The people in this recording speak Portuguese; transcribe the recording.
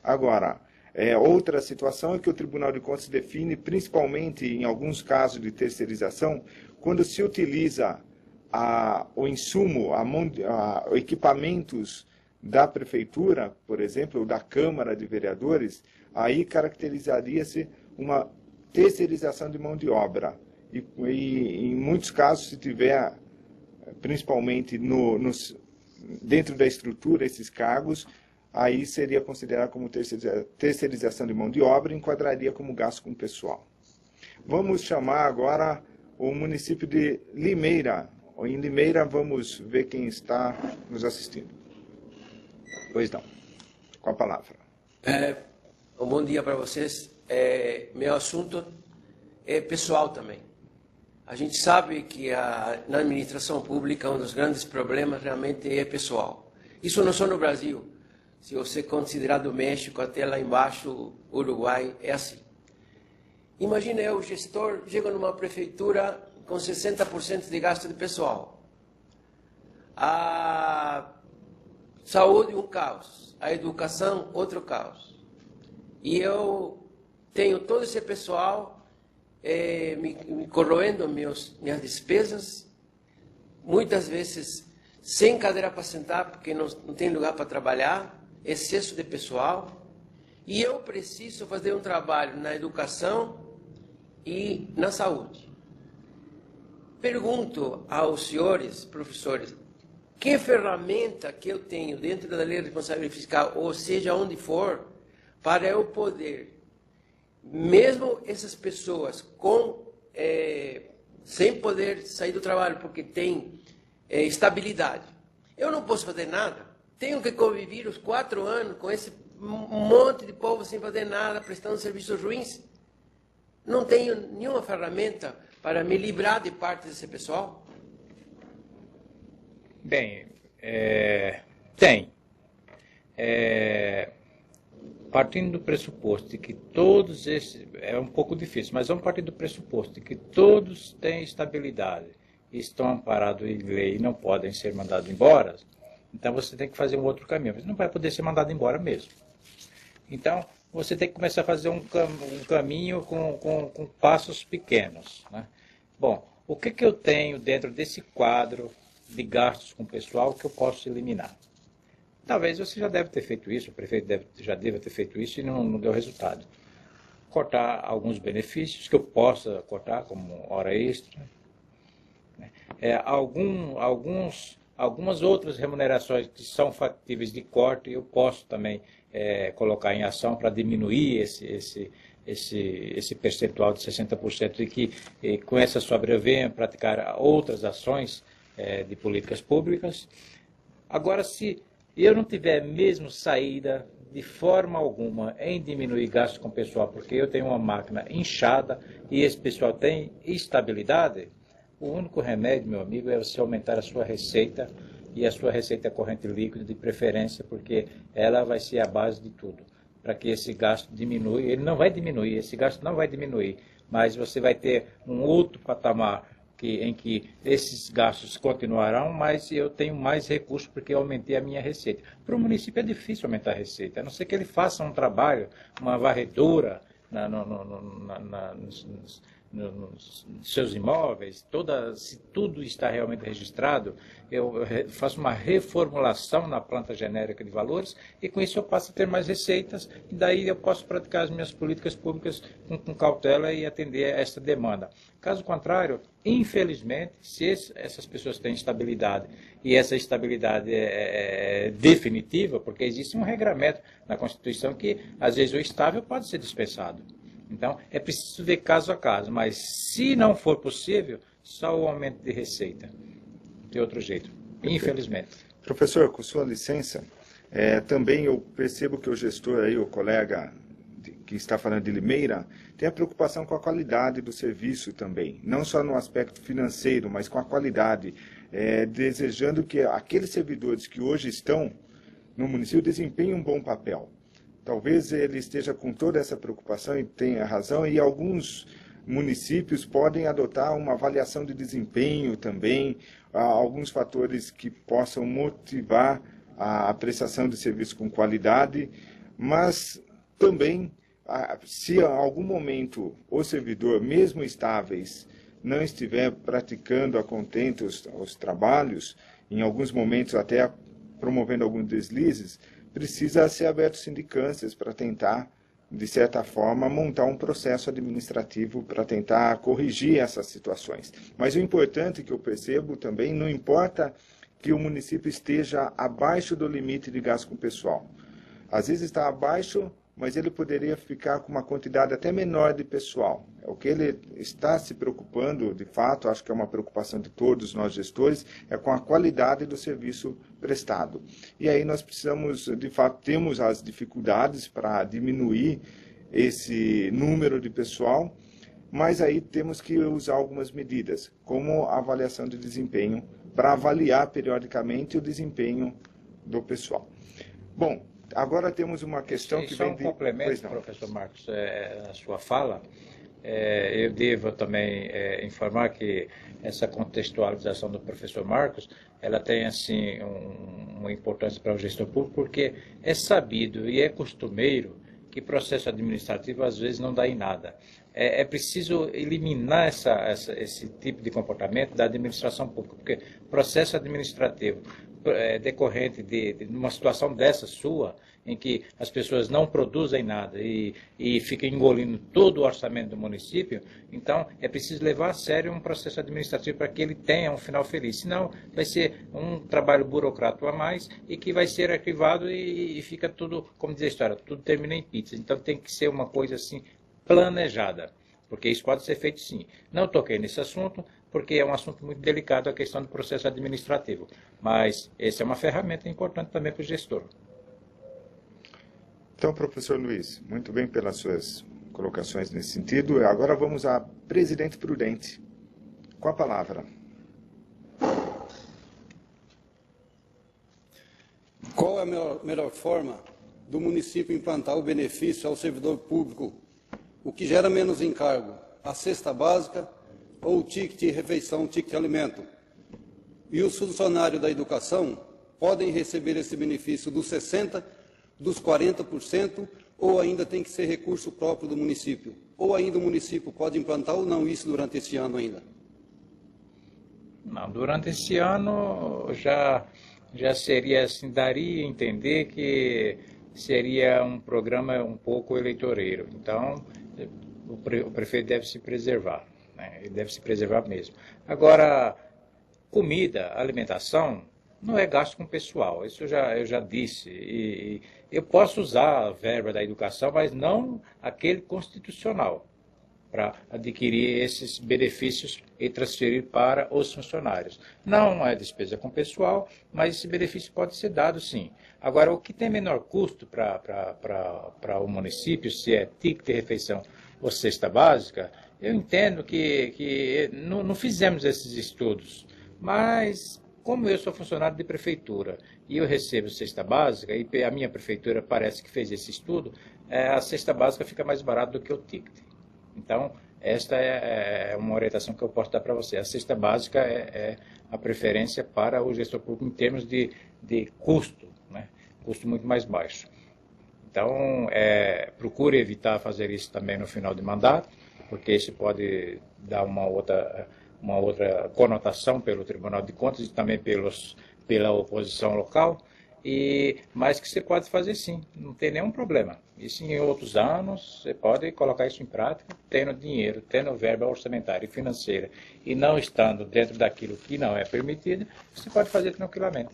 Agora, outra situação é que o Tribunal de Contas define, principalmente em alguns casos de terceirização, quando se utiliza o insumo, equipamentos da Prefeitura, por exemplo, ou da Câmara de Vereadores, aí caracterizaria-se uma terceirização de mão de obra. E em muitos casos, se tiver, principalmente dentro da estrutura, esses cargos, aí seria considerado como terceirização de mão de obra e enquadraria como gasto com pessoal. Vamos chamar agora o município de Limeira. Em Limeira, vamos ver quem está nos assistindo. Pois não, com a palavra. Um bom dia para vocês. Meu assunto é pessoal também. A gente sabe que na administração pública um dos grandes problemas realmente é pessoal. Isso não só no Brasil. Se você considerar do México até lá embaixo, Uruguai, é assim. Imagina eu, gestor, chego numa prefeitura com 60% de gasto de pessoal. A saúde, um caos. A educação, outro caos. E eu tenho todo esse pessoal me corroendo minhas despesas, muitas vezes sem cadeira para sentar, porque não tem lugar para trabalhar, excesso de pessoal. E eu preciso fazer um trabalho na educação e na saúde. Pergunto aos senhores professores, que ferramenta que eu tenho dentro da lei de responsabilidade fiscal, ou seja, onde for, para eu poder, mesmo essas pessoas sem poder sair do trabalho porque tem estabilidade, eu não posso fazer nada, tenho que conviver os 4 anos com esse monte de povo sem fazer nada, prestando serviços ruins, não tenho nenhuma ferramenta para me livrar de parte desse pessoal? Bem, tem. Partindo do pressuposto de que todos esses... É um pouco difícil, mas vamos partir do pressuposto de que todos têm estabilidade, estão amparados em lei e não podem ser mandados embora, então você tem que fazer um outro caminho. Você não vai poder ser mandado embora mesmo. Então, você tem que começar a fazer um caminho com passos pequenos, né? Bom, o que eu tenho dentro desse quadro de gastos com o pessoal que eu posso eliminar? Talvez você já deve ter feito isso, o prefeito já deve ter feito isso e não deu resultado. Cortar alguns benefícios que eu possa cortar, como hora extra. Algumas outras remunerações que são factíveis de corte, eu posso também colocar em ação para diminuir esse percentual de 60% e que com essa sobra venha praticar outras ações de políticas públicas. Agora, se eu não tiver mesmo saída de forma alguma em diminuir gastos com o pessoal, porque eu tenho uma máquina inchada e esse pessoal tem estabilidade, o único remédio, meu amigo, é você aumentar a sua receita e a sua receita corrente líquida de preferência, porque ela vai ser a base de tudo. Para que esse gasto diminua, ele não vai diminuir, esse gasto não vai diminuir, mas você vai ter um outro patamar em que esses gastos continuarão, mas eu tenho mais recursos porque eu aumentei a minha receita. Para o município é difícil aumentar a receita, a não ser que ele faça um trabalho, uma varredura nos seus imóveis, se tudo está realmente registrado, eu faço uma reformulação na planta genérica de valores e com isso eu passo a ter mais receitas e daí eu posso praticar as minhas políticas públicas com cautela e atender a essa demanda. Caso contrário, infelizmente, se essas pessoas têm estabilidade e essa estabilidade é definitiva, porque existe um regramento na Constituição que às vezes o estável pode ser dispensado. Então, é preciso ver caso a caso, mas se não for possível, só o aumento de receita. De outro jeito, infelizmente. Professor, com sua licença, também eu percebo que o gestor aí, o colega que está falando de Limeira, tem a preocupação com a qualidade do serviço também, não só no aspecto financeiro, mas com a qualidade, desejando que aqueles servidores que hoje estão no município desempenhem um bom papel. Talvez ele esteja com toda essa preocupação e tenha razão, e alguns municípios podem adotar uma avaliação de desempenho também, alguns fatores que possam motivar a prestação de serviço com qualidade, mas também, se em algum momento o servidor, mesmo estáveis, não estiver praticando a contento os trabalhos, em alguns momentos até promovendo alguns deslizes, precisa ser aberto sindicâncias para tentar, de certa forma, montar um processo administrativo para tentar corrigir essas situações. Mas o importante que eu percebo também, não importa que o município esteja abaixo do limite de gasto com pessoal. Às vezes está abaixo, mas ele poderia ficar com uma quantidade até menor de pessoal. O que ele está se preocupando, de fato, acho que é uma preocupação de todos nós gestores, é com a qualidade do serviço prestado. E aí nós precisamos, de fato, temos as dificuldades para diminuir esse número de pessoal, mas aí temos que usar algumas medidas, como a avaliação de desempenho, para avaliar periodicamente o desempenho do pessoal. Bom, agora temos uma questão que vem de... Só um complemento, professor Marcos, a sua fala. Eu devo também informar que essa contextualização do professor Marcos, ela tem assim uma importância para o gestor público, porque é sabido e é costumeiro que processo administrativo às vezes não dá em nada. É preciso eliminar esse tipo de comportamento da administração pública, porque processo administrativo decorrente de uma situação dessa sua, em que as pessoas não produzem nada e ficam engolindo todo o orçamento do município, então é preciso levar a sério um processo administrativo para que ele tenha um final feliz. Senão vai ser um trabalho burocrático a mais e que vai ser arquivado e fica tudo, como diz a história, tudo termina em pizza. Então tem que ser uma coisa assim planejada, porque isso pode ser feito sim. Não toquei nesse assunto, porque é um assunto muito delicado, a questão do processo administrativo. Mas essa é uma ferramenta importante também para o gestor. Então, professor Luiz, muito bem pelas suas colocações nesse sentido. Agora vamos a Presidente Prudente. Com a palavra. Qual é a melhor forma do município implantar o benefício ao servidor público, o que gera menos encargo? A cesta básica ou o ticket refeição, ticket alimento? E os funcionários da educação podem receber esse benefício dos 60%, dos 40%, ou ainda tem que ser recurso próprio do município? Ou ainda o município pode implantar ou não isso durante esse ano ainda? Não, durante esse ano já seria assim, daria a entender que seria um programa um pouco eleitoreiro. Então, o prefeito deve se preservar, né? Ele deve se preservar mesmo. Agora, comida, alimentação, não é gasto com pessoal, isso eu já disse. E eu posso usar a verba da educação, mas não aquele constitucional, para adquirir esses benefícios e transferir para os funcionários. Não é despesa com pessoal, mas esse benefício pode ser dado sim. Agora, o que tem menor custo para o município, se é ticket de refeição ou cesta básica, eu entendo que não fizemos esses estudos, mas como eu sou funcionário de prefeitura e eu recebo cesta básica, e a minha prefeitura parece que fez esse estudo, a cesta básica fica mais barata do que o ticket. Então, esta é uma orientação que eu posso dar para você. A cesta básica é a preferência para o gestor público em termos de custo, né? Custo muito mais baixo. Então, procure evitar fazer isso também no final de mandato, porque isso pode dar uma outra conotação pelo Tribunal de Contas e também pela oposição local, mas que você pode fazer sim, não tem nenhum problema. Isso em outros anos, você pode colocar isso em prática, tendo dinheiro, tendo verba orçamentária e financeira, e não estando dentro daquilo que não é permitido, você pode fazer tranquilamente.